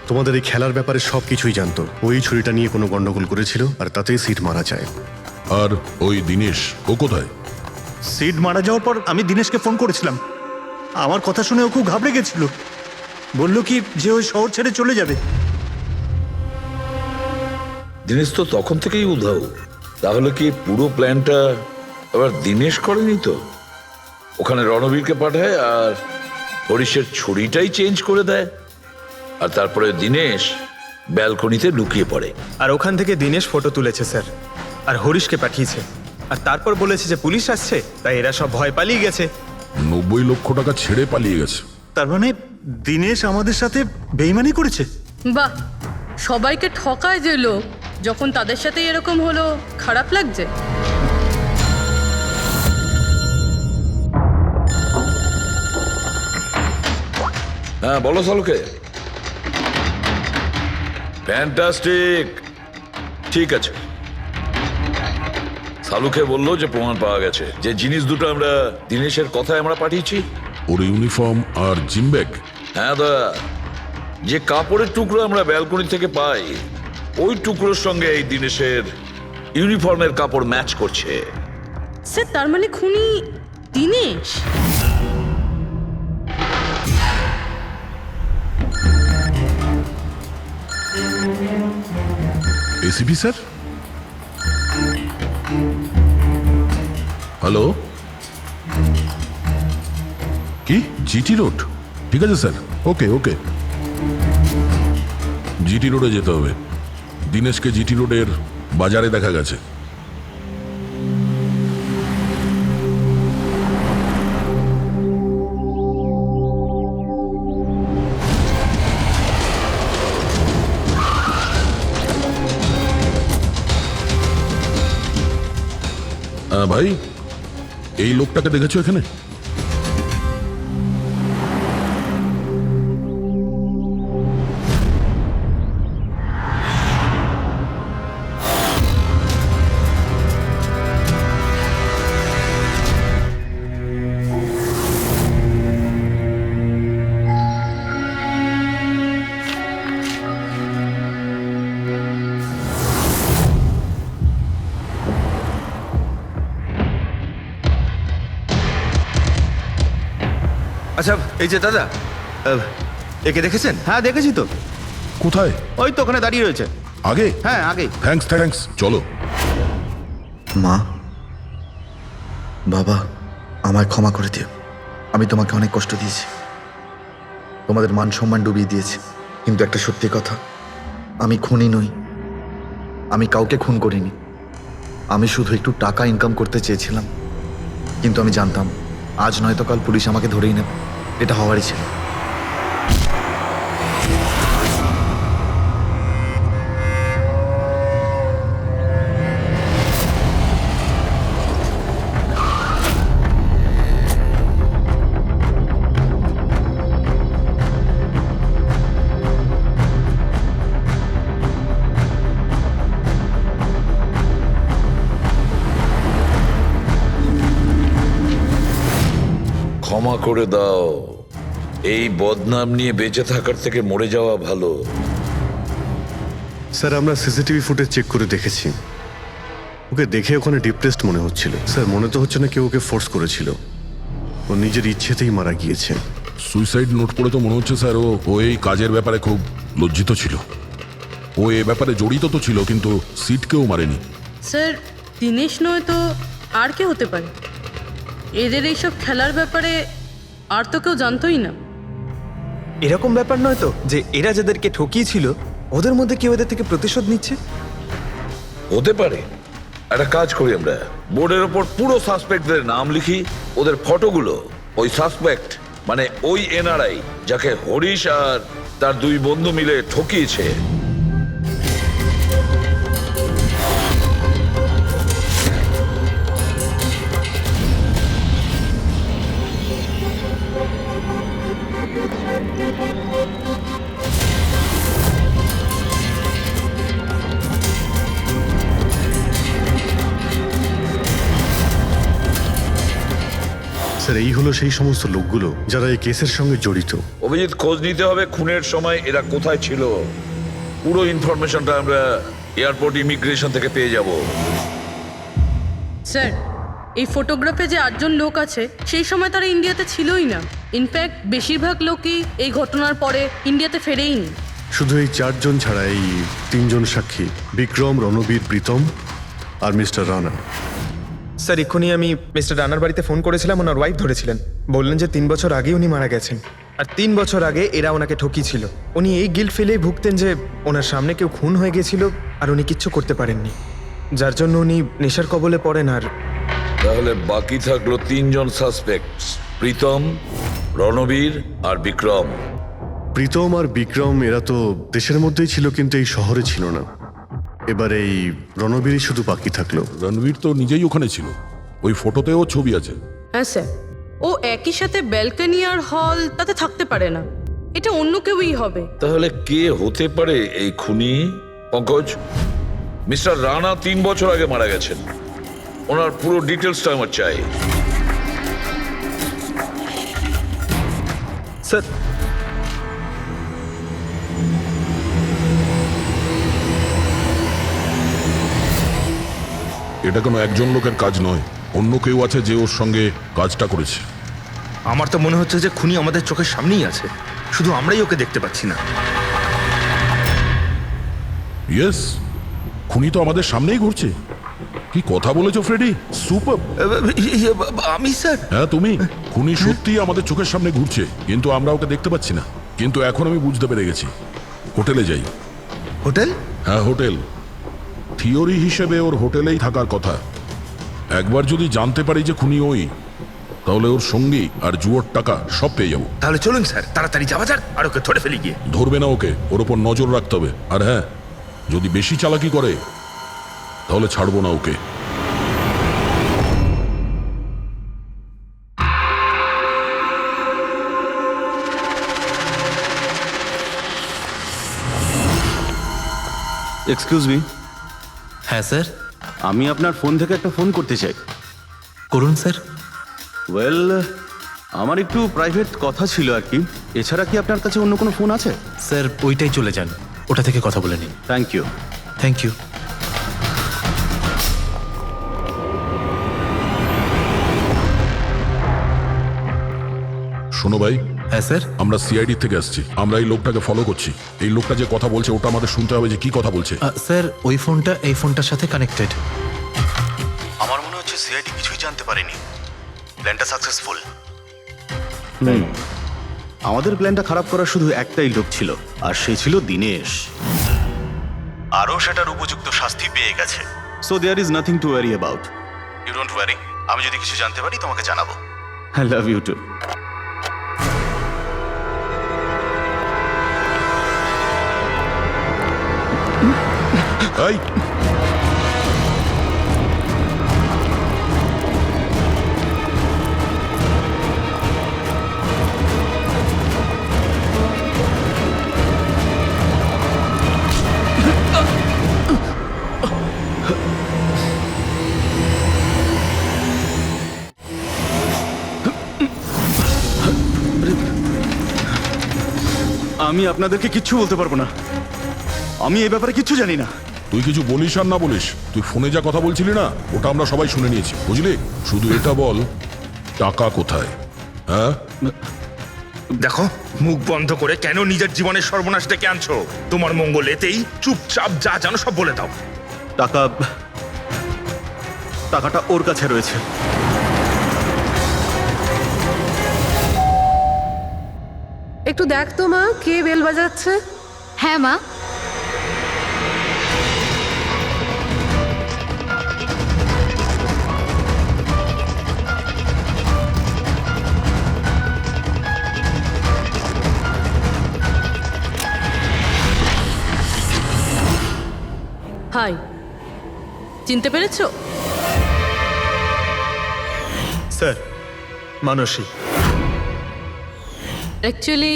Speaker 1: তোমাদের এই খেলার ব্যাপারে সব কিছুই জানতো। ওই ছুরিটা নিয়ে কোনো গন্ডগোল করেছিল আর তাতেই সিট মারা যায়।
Speaker 5: আর ওই দিনেশ, ও কোথায়?
Speaker 7: সিড মারা যাওয়ার পর আমি দিনেশকে ফোন করেছিলাম। আমার কথা শুনে ও খুব ঘাবড়ে গেছিল। বলল কি যে ওই শহর ছেড়ে চলে যাবে।
Speaker 8: দিনেশ তো তখন থেকেই উধাও। তাহলে কি পুরো প্ল্যানটা আবার দিনেশ করেনি তো? ওখানে রণবীরকে পাঠায় আর হরিশের ছুরিটাই চেঞ্জ করে দেয়, আর তারপরে দিনেশ ব্যালকনিতে লুকিয়ে পড়ে।
Speaker 2: আর ওখান থেকে দিনেশ ফটো তুলেছে স্যার, আর হরিশকে পাঠিয়েছে। আর তারপর বলেছে যে পুলিশ আসছে, তাই এরা সব ভয় পালিয়ে গেছে।
Speaker 5: 90 লক্ষ টাকা ছেড়ে পালিয়ে গেছে।
Speaker 7: তার মানে দিনেশ আমাদের সাথে বেইমানি করেছে।
Speaker 6: বাহ, সবাইকে ঠকায় যে লোক, যখন তাদের সাথে এরকম হলো খারাপ লাগছে।
Speaker 8: হ্যাঁ বলো সালুকে। ফ্যান্টাস্টিক, ঠিক আছে। সালুকে বললো যে প্রমাণ পাওয়া গেছে, যে জিনিস দুটো আমরা দিনেশের কথায় আমরা পাঠিয়েছি।
Speaker 5: ওর ইউনিফর্ম আর জিম ব্যাগ।
Speaker 8: হ্যাঁ দা, যে কাপড়ের টুকরো আমরা ব্যালকনি থেকে পাই, ওই টুকরোর সঙ্গে এই দিনেশের ইউনিফর্মের কাপড় ম্যাচ করছে।
Speaker 6: স্যার, তার মানে খুনি দিনেশ?
Speaker 5: ACP sir, hello. কি জিটি রোড? ঠিক আছে স্যার, ওকে ওকে। জিটি রোডে যেতে হবে। দিনেশকে জিটি রোডের বাজারে দেখা গেছে। ভাই, এই লোকটাকে দেখেছো এখানে?
Speaker 11: আচ্ছা, এই যে দাদা, একে দেখেছেন?
Speaker 12: হ্যাঁ দেখেছি তো।
Speaker 5: কোথায়?
Speaker 12: ওই তো ওখানে দাঁড়িয়ে রয়েছে।
Speaker 5: আগে?
Speaker 12: হ্যাঁ আগে।
Speaker 5: থ্যাঙ্কস থ্যাঙ্কস, চলো।
Speaker 10: মা, বাবা, আমায় ক্ষমা করে দিও। আমি তোমাকে অনেক কষ্ট দিয়েছি, তোমাদের মান সম্মান ডুবিয়ে দিয়েছি। কিন্তু একটা সত্যি কথা, আমি খুনি নই, আমি কাউকে খুন করিনি। আমি শুধু একটু টাকা ইনকাম করতে চেয়েছিলাম। কিন্তু আমি জানতাম আজ নয়তো কাল পুলিশ আমাকে ধরেই নেবে, এটা হওয়ারই ছিল।
Speaker 8: ক্ষমা করে দাও। এই বদনাম নিয়ে বেঁচে থাকার থেকে মরে যাওয়া ভালো।
Speaker 1: স্যার আমরা সিসিটিভি ফুটেজ চেক করে দেখেছি, ওকে দেখে ওখানে ডিপ্রেসড মনে হচ্ছিল। স্যার মনে তো হচ্ছে না কেউ ওকে ফোর্স করেছিল, ও নিজের ইচ্ছেতেই মারা গিয়েছে।
Speaker 5: সুইসাইড নোট পড়ে তো মনে হচ্ছে স্যার ও এই কাজের ব্যাপারে খুব লজ্জিত ছিল। ও এ ব্যাপারে জড়িত তো ছিল, কিন্তু সিটকেও মারেনি।
Speaker 6: স্যার দিনেশ নয় তো আর কে হতে পারে? এদের এইসব খেলার ব্যাপারে আর তো কেউ জানতোই না।
Speaker 2: এরকম ব্যাপার নয় তো যে এরা যাদেরকে ঠকিয়েছিল ওদের মধ্যে কেউ এদের থেকে প্রতিশোধ নিচ্ছে?
Speaker 8: হতে পারে। একটা কাজ করি, আমরা বোর্ডের ওপর পুরো সাসপেক্টদের নাম লিখি, ওদের ফটোগুলো ওই সাসপেক্ট মানে ওই এনআরআই যাকে হরিশ আর তার দুই বন্ধু মিলে ঠকিয়েছে
Speaker 1: স্যার এই হলো সেই সমস্ত লোকগুলো যারা এই কেসের সঙ্গে জড়িত।
Speaker 8: অভিজিৎ, খোঁজ নিতে হবে খুনের সময় এরা কোথায় ছিল। পুরো ইনফরমেশনটা আমরা এয়ারপোর্ট ইমিগ্রেশন থেকে পেয়ে যাব।
Speaker 6: স্যার এই ফটোগ্রাফে যে 8জন লোক আছে সেই সময় তারা ইন্ডিয়াতে ছিলই না। ইনফ্যাক্ট বেশিরভাগ লোকই এই ঘটনার পরে ইন্ডিয়াতে ফেরেইনি।
Speaker 1: শুধু এই 4 জন ছাড়া এই 3 জন সাক্ষী, বিক্রম, রণবীর, প্রীতম আর মিস্টার রানা।
Speaker 2: স্যার এক্ষুনি আমি মিস্টার রানার বাড়িতে ফোন করেছিলাম, ওনার ওয়াইফ ধরেছিলেন, বললেন যে 3 বছর আগে উনি মারা গেছেন, আর 3 বছর আগে এরা ওনাকে ঠকিয়েছিল। উনি এই গিল্ট ফিলেই ভুগতেন যে ওনার সামনে কেউ খুন হয়ে গেছিল আর উনি কিচ্ছু করতে পারেননি, যার জন্য উনি নেশার কবলে পড়েন। আর
Speaker 8: তাহলে বাকি থাকলো 3 জন সাসপেক্ট, প্রীতম, রণবীর আর বিক্রম।
Speaker 1: প্রীতম আর বিক্রম এরা তো দেশের মধ্যেই ছিল কিন্তু এই শহরে ছিল না। এবার এই রণবীরই শুধু বাকি থাকলো।
Speaker 5: রণবীর তো নিজেই ওখানে ছিল, ওই ফটোতেও ছবি আছে।
Speaker 6: হ্যাঁ স্যার, ও একই সাথে ব্যালকনি আর হল তাতে থাকতে পারে না, এটা অন্য কেউই হবে।
Speaker 8: তাহলে কে হতে পারে এই খুনি? পঙ্কজ, মিস্টার রানা 3 বছর আগে মারা গেছেন, ওনার পুরো ডিটেলসটা আমার চাই।
Speaker 2: স্যার
Speaker 5: এটা কোনো একজন লোকের কাজ নয়, অন্য কেউ আছে যে ওর সঙ্গে কাজটা করেছে।
Speaker 12: আমার তো মনে হচ্ছে যে খুনি আমাদের চোখের সামনেই আছে, শুধু আমরাই ওকে দেখতে পাচ্ছি না।
Speaker 5: ইয়েস, খুনি তো আমাদের সামনেই ঘুরছে। কি কথা বলেছো ফ্রেডি, সুপার।
Speaker 12: আমি স্যার?
Speaker 5: হ্যাঁ তুমি। খুনি সত্যিই আমাদের চোখের সামনে ঘুরছে, কিন্তু আমরা ওকে দেখতে পাচ্ছি না। কিন্তু এখন আমি বুঝতে পেরে গেছি। হোটেলে যাই।
Speaker 12: হোটেল?
Speaker 5: হ্যাঁ হোটেল। থিওরি হিসেবে ওর হোটেলেই থাকার কথা। একবার যদি জানতে পারি যে খুনি ওই, তাহলে ওর সঙ্গী আর জুয়োর টাকা সব পেয়ে যাবো।
Speaker 12: তাহলে চলুন স্যার, তাড়াতাড়ি যাওয়া যাক আর ওকে ধরে ফেলি গিয়ে।
Speaker 5: ধরবে না ওকে, ওর ওপর নজর রাখতে হবে। আর হ্যাঁ, যদি বেশি চালাকি করে তাহলে ছাড়বো না ওকে।
Speaker 11: Excuse me.
Speaker 9: হ্যাঁ স্যার।
Speaker 11: আমি আপনার ফোন থেকে একটা ফোন করতে চাই।
Speaker 9: করুন স্যার।
Speaker 11: ওয়েল, আমার একটু প্রাইভেট কথা ছিল আর কি। এছাড়া কি আপনার কাছে অন্য কোনো ফোন আছে?
Speaker 9: স্যার ওইটাই চলে যান, ওটা থেকে কথা বলে নিন।
Speaker 11: Thank you.
Speaker 9: Thank you.
Speaker 5: শোনো ভাই।
Speaker 9: হ্যাঁ স্যার।
Speaker 5: আমরা সিআইডি থেকে আসছি, আমরা এই লোকটাকে ফলো করছি। এই লোকটা যে কথা বলছে ওটা আমাদের শুনতে হবে যে কি কথা বলছে।
Speaker 9: স্যার ওই ফোনটা এই ফোনটার সাথে কানেক্টেড।
Speaker 11: আমার মনে হচ্ছে সিআইডি কিছুই জানতে পারেনি। প্ল্যানটা সাকসেসফুল। আমাদের প্ল্যানটা খারাপ করার শুধু একটাই লোক ছিল, আর সে ছিল দিনেশ। আরও সেটার উপযুক্ত শাস্তি পেয়ে গেছে। So there is nothing to worry about. You don't worry. আমি যদি কিছু জানতে পারি তোমাকে জানাবো। I love you too.
Speaker 5: এই
Speaker 11: আমি আপনাদেরকে কিচ্ছু বলতে পারবো না, আমি এই ব্যাপারে কিচ্ছু জানি না।
Speaker 5: তুই কিছু বলিস আর না বলিস, তুই ফোনে যা কথা বলছিলি না ওটা আমরা সবাই শুনে নিয়েছি, বুঝলি? শুধু এটা বল, টাকা কোথায়? হ্যাঁ,
Speaker 12: দেখো, মুখ বন্ধ করে কেন নিজের জীবনের সর্বনাশ ডেকে আনছো? তোমার মঙ্গল এতেই, চুপচাপ যা জানো সব বলে দাও।
Speaker 11: টাকাটা ওর কাছে রয়েছে।
Speaker 6: একটু দেখ তো মা, কে বেল বাজাচ্ছে?
Speaker 4: হ্যাঁ মা।
Speaker 6: হাই, চিনতে পেরেছো?
Speaker 2: স্যার, মানসী।
Speaker 6: অ্যাকচুয়ালি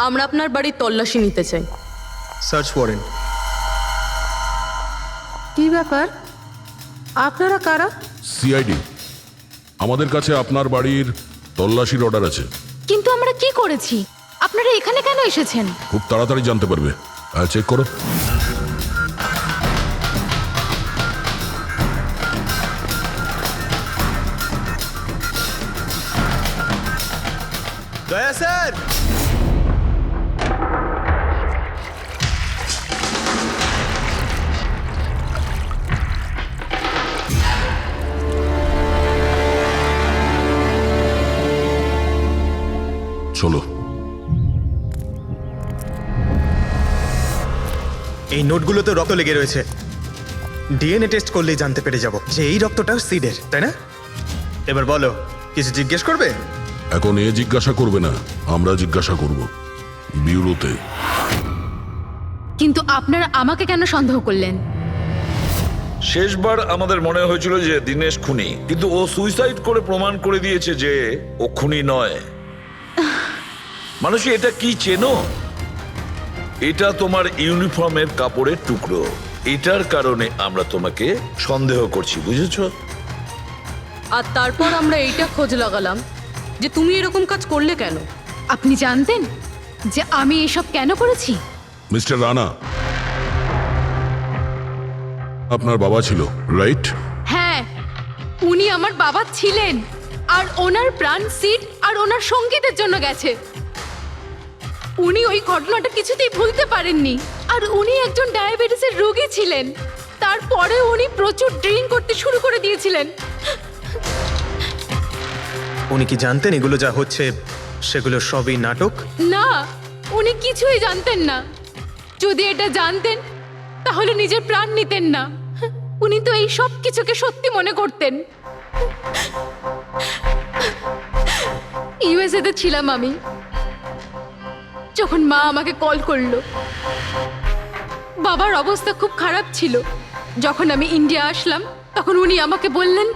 Speaker 6: আমরা আপনার বাড়ির তল্লাশি নিতে চাই।
Speaker 2: Search warrant.
Speaker 6: কি ব্যাপার, আপনারা কারা?
Speaker 5: সিআইডি, আমাদের কাছে আপনার বাড়ির তল্লাশির অর্ডার আছে।
Speaker 4: কিন্তু আমরা কি করেছি? আপনারা এখানে কেন এসেছেন?
Speaker 5: খুব তাড়াতাড়ি জানতে পারবে। চেক করো।
Speaker 2: দয়া স্যার।
Speaker 5: চলো।
Speaker 2: এই নোটগুলোতে রক্ত লেগে রয়েছে। ডিএনএ টেস্ট করলেই জানতে পেরে যাব যে এই রক্তটা সিডের, তাই না? এবার বলো, কিছু জিজ্ঞেস করবে?
Speaker 5: এখন এ জিজ্ঞাসা করবে না, আমরা জিজ্ঞাসা করব ব্যুরোতে।
Speaker 4: কিন্তু আপনারা আমাকে কেন সন্দেহ করলেন?
Speaker 8: শেষবার আমাদের মনে হয়েছিল যে দিনেশ খুনি, কিন্তু ও সুইসাইড করে প্রমাণ করে দিয়েছে যে ও খুনি নয়। মানুষ, এটা কি চেনো? এটা তোমার ইউনিফর্মের কাপড়ের টুকরো। এটার কারণে আমরা তোমাকে সন্দেহ করছি, বুঝেছো?
Speaker 6: আর তারপর আমরা এইটা খোঁজ লাগালাম যে তুমি এরকম কাজ করলে কেন।
Speaker 4: আপনি জানতেন যে আমি এসব কেন করেছি?
Speaker 5: মিস্টার রানা, আপনার বাবা ছিল, রাইট?
Speaker 4: হ্যাঁ, উনি আমার বাবা ছিলেন, আর ওনার প্রাণ সিড আর ওনার সঙ্গীতের জন্য গেছে। উনি ওই ঘটনাটা কিছুতেই ভুলতে পারেননি। আর উনি একজন ডায়াবেটিসের রোগী ছিলেন। তারপরে উনি প্রচুর ড্রিঙ্ক করতে শুরু করে দিয়েছিলেন।
Speaker 2: উনি কি জানতেন এগুলো যা হচ্ছে সেগুলো সবই নাটক?
Speaker 4: না, উনি কিছুই জানতেন না। যদি এটা জানতেন তাহলে নিজের প্রাণ নিতেন না। উনি তো এই সব কিছুকে সত্যি মনে করতেন। ইউএসএতে ছিলাম আমি, যখন মা আমাকে কল করলো। বাবার অবস্থা খুব খারাপ ছিল। যখন আমি ইন্ডিয়া আসলাম তখন উনি আমাকে বললেন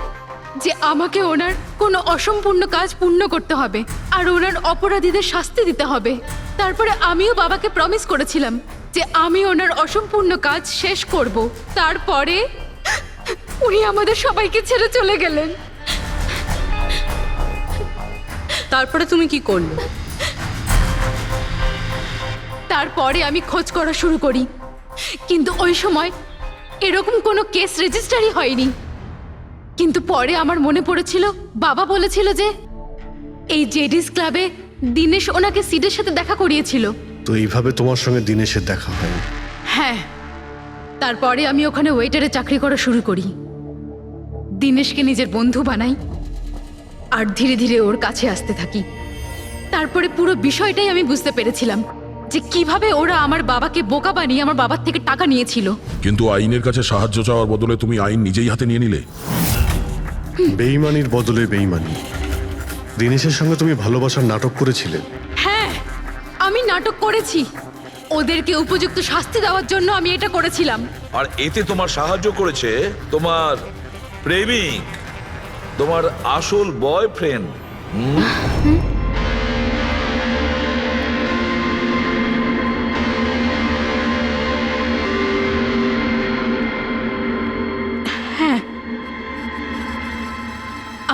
Speaker 4: যে আমাকে ওনার কোনো অসম্পূর্ণ কাজ পূর্ণ করতে হবে আর ওনার অপরাধীদের শাস্তি দিতে হবে। তারপরে আমিও বাবাকে প্রমিস করেছিলাম যে আমি ওনার অসম্পূর্ণ কাজ শেষ করব। তারপরে উনি আমাদের সবাইকে ছেড়ে চলে গেলেন।
Speaker 6: তারপরে তুমি কি করলে?
Speaker 4: তারপরে আমি খোঁজ করা শুরু করি, কিন্তু ওই সময় এরকম কোনো কেস রেজিস্টারই হয়নি। কিন্তু পরে আমার মনে পড়েছিল, বাবা বলেছিল যে এই জেডিস ক্লাবে দিনেশ ওনাকে সিডের সাথে দেখা করিয়েছিল।
Speaker 1: তো এইভাবে তোমার সঙ্গে দিনেশের দেখা হয়?
Speaker 4: হ্যাঁ, তারপরে আমি ওখানে ওয়েটারে চাকরি করা শুরু করি। দিনেশকে নিজের বন্ধু বানাই আর ধীরে ধীরে ওর কাছে আসতে থাকি। তারপরে পুরো বিষয়টাই আমি বুঝতে পেরেছিলাম যে কিভাবে ওরা আমার বাবাকে বোকা বানিয়ে আমার বাবার থেকে টাকা নিয়েছিল।
Speaker 5: কিন্তু আইনের কাছে সাহায্য চাওয়ার বদলে তুমি আইন নিজেই হাতে নিয়ে নিলে।
Speaker 1: বেইমানির বদলে বেইমানি। দিনেশের সঙ্গে তুমি ভালোবাসার নাটক করেছিলে।
Speaker 4: হ্যাঁ, আমি নাটক করেছি। ওদেরকে উপযুক্ত শাস্তি দেওয়ার জন্য আমি এটা করেছিলাম।
Speaker 8: আর এতে তোমার সাহায্য করেছে তোমার প্রেমিক, তোমার আসল বয়ফ্রেন্ড।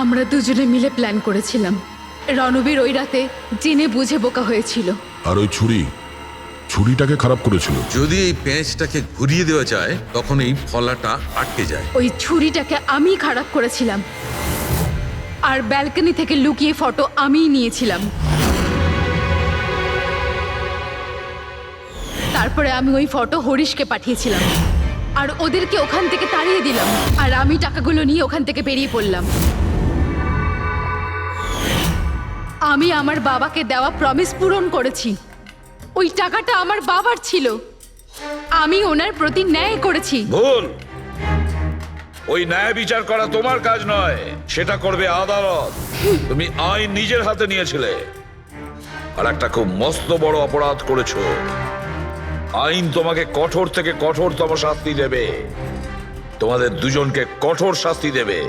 Speaker 4: আমরা দুজনে মিলে প্ল্যান করেছিলাম। রণবীর ওই রাতে জেনে বুঝে বোকা হয়েছিল।
Speaker 5: আর ওই ছুরি ছুরিটাকে খারাপ করেছিল?
Speaker 13: যদি এই পেঁচটাকে ঘুরিয়ে দেওয়া যায় তখন এই ফলাটা আটকে যায়।
Speaker 4: ওই ছুরিটাকে আমি খারাপ করেছিলাম, আর ব্যালকনি থেকে লুকিয়ে ফটো আমিই নিয়েছিলাম। তারপরে আমি ওই ফটো হরিশকে পাঠিয়েছিলাম, আর ওদেরকে ওখান থেকে তাড়িয়ে দিলাম, আর আমি টাকাগুলো নিয়ে ওখান থেকে বেরিয়ে পড়লাম। আমি আমার বাবাকে দেওয়া প্রমিস পূরণ করেছি। ওই টাকাটা আমার বাবার ছিল, আমি ওনার প্রতি ন্যায় করেছি।
Speaker 8: ভুল। ওই ন্যায় বিচার করা তোমার কাজ নয়, সেটা করবে আদালত। তুমি আইন নিজের হাতে নিয়েছিলে, আর একটা খুব মস্ত বড় অপরাধ করেছো। আইন তোমাকে কঠোর থেকে কঠোরতম শাস্তি দেবে, তোমাদের দুজনকে কঠোর শাস্তি দেবে।